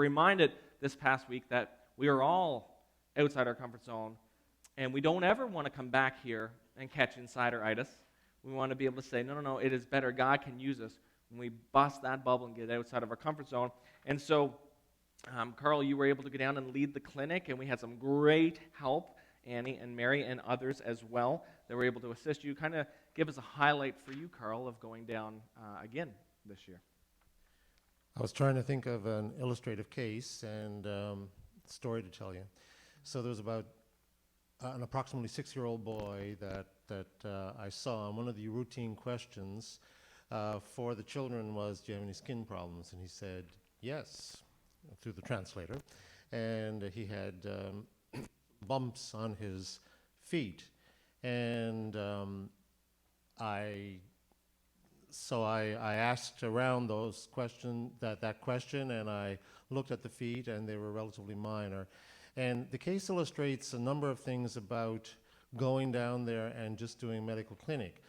reminded this past week that we are all outside our comfort zone, and we don't ever want to come back here and catch insideritis. We want to be able to say, no, it is better. God can use us when we bust that bubble and get outside of our comfort zone. And so, Carl, you were able to go down and lead the clinic, and we had some great help, Annie and Mary and others as well, that were able to assist you. Kind of give us a highlight for you, Carl, of going down again this year. I was trying to think of an illustrative case and story to tell you. So there was about an approximately 6-year-old boy that I saw, and one of the routine questions for the children was, do you have any skin problems? And he said, yes, through the translator. And he had bumps on his feet. And I asked around those that question, and I looked at the feet, and they were relatively minor. And the case illustrates a number of things about going down there and just doing medical clinic.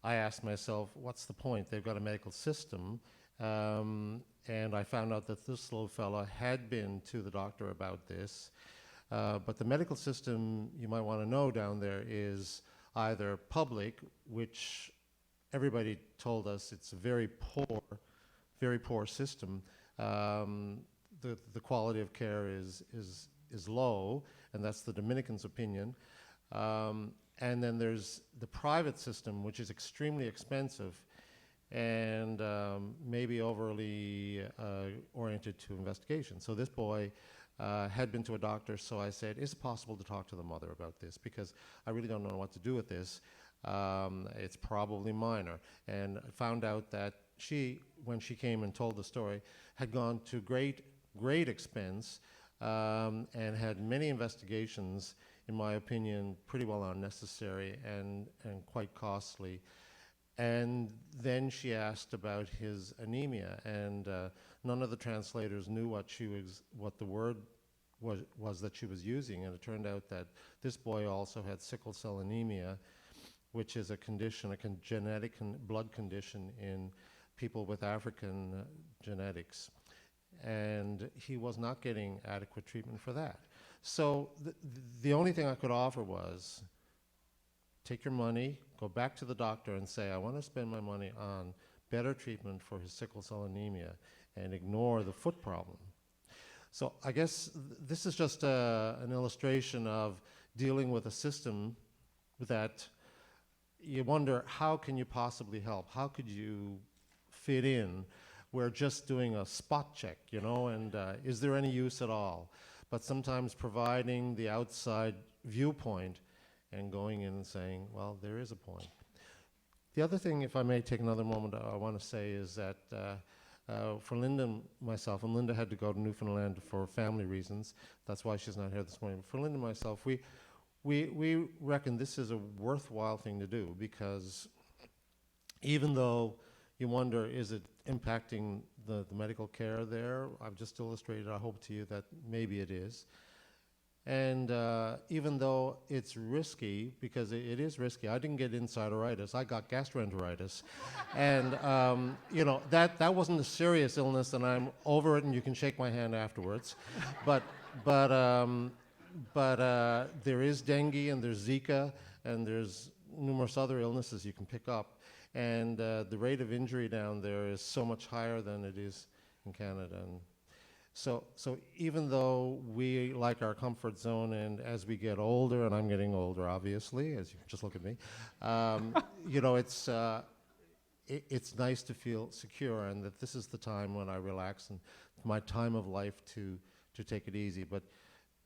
I asked myself, what's the point? They've got a medical system. And I found out that this little fellow had been to the doctor about this. But the medical system, you might want to know down there, is either public, which everybody told us it's a very poor system. The quality of care is low, and that's the Dominicans' opinion. And then there's the private system, which is extremely expensive and maybe overly oriented to investigation. So this boy had been to a doctor, so I said, is it possible to talk to the mother about this? Because I really don't know what to do with this. It's probably minor. And I found out that she, when she came and told the story, had gone to great expense and had many investigations, in my opinion, pretty well unnecessary and quite costly. And then she asked about his anemia, and none of the translators knew what the word was that she was using, and it turned out that this boy also had sickle cell anemia, which is a condition, a genetic blood condition in people with African genetics. And he was not getting adequate treatment for that. So the only thing I could offer was, take your money, go back to the doctor and say, I want to spend my money on better treatment for his sickle cell anemia, and ignore the foot problem. So I guess this is just an illustration of dealing with a system that you wonder, how can you possibly help? How could you fit in? We're just doing a spot check, and is there any use at all? But sometimes providing the outside viewpoint and going in and saying, well, there is a point. The other thing, if I may take another moment, I want to say is that for Linda and myself, and Linda had to go to Newfoundland for family reasons, that's why she's not here this morning. But for Linda and myself, we reckon this is a worthwhile thing to do, because even though you wonder, is it impacting the medical care there? I've just illustrated, I hope to you, that maybe it is. And even though it's risky, because it is risky, I didn't get insideritis, I got gastroenteritis. And that wasn't a serious illness, and I'm over it, and you can shake my hand afterwards. But there is dengue, and there's Zika, and there's numerous other illnesses you can pick up. And the rate of injury down there is so much higher than it is in Canada. And so even though we like our comfort zone, and as we get older, and I'm getting older, obviously, as you just look at me, it's nice to feel secure, and that this is the time when I relax, and my time of life to take it easy. But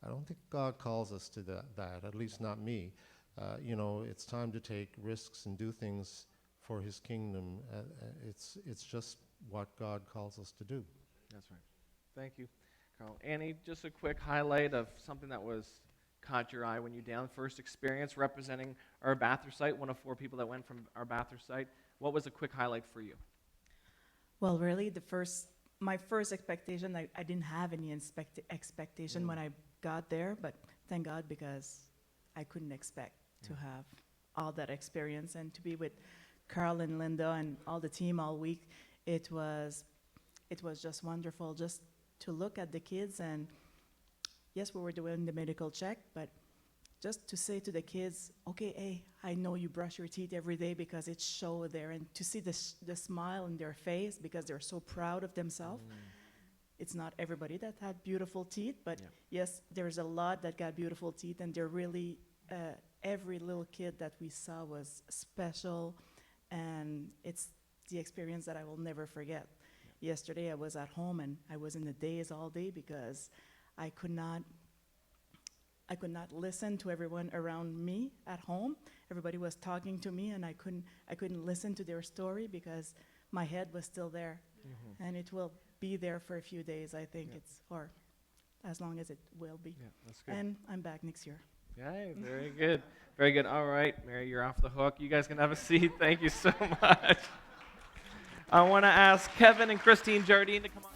I don't think God calls us to that, at least not me. It's time to take risks and do things for his kingdom. It's just what God calls us to do. That's right. Thank you, Carl. Annie, just a quick highlight of something that caught your eye when you down. First experience representing our Bathurst site, one of 4 people that went from our Bathurst site. What was a quick highlight for you? Well, really, my first expectation, I didn't have any expectation when I got there, but thank God, because I couldn't expect to have all that experience, and to be with Carl and Linda and all the team all week. It was just wonderful, just to look at the kids, and yes, we were doing the medical check, but just to say to the kids, okay, hey, I know you brush your teeth every day because it's show there, and to see the smile in their face because they're so proud of themselves. It's not everybody that had beautiful teeth, but yes, there's a lot that got beautiful teeth, and they're really, every little kid that we saw was special, and it's the experience that I will never forget. Yesterday I was at home and I was in the daze all day because I could not listen to everyone around me at home. Everybody was talking to me, and I couldn't listen to their story because my head was still there. And it will be there for a few days, I think. Or as long as it will be. Yeah, that's good. And I'm back next year. Okay, very good. Very good. All right, Mary, you're off the hook. You guys can have a seat. Thank you so much. I want to ask Kevin and Christine Jardine to come on.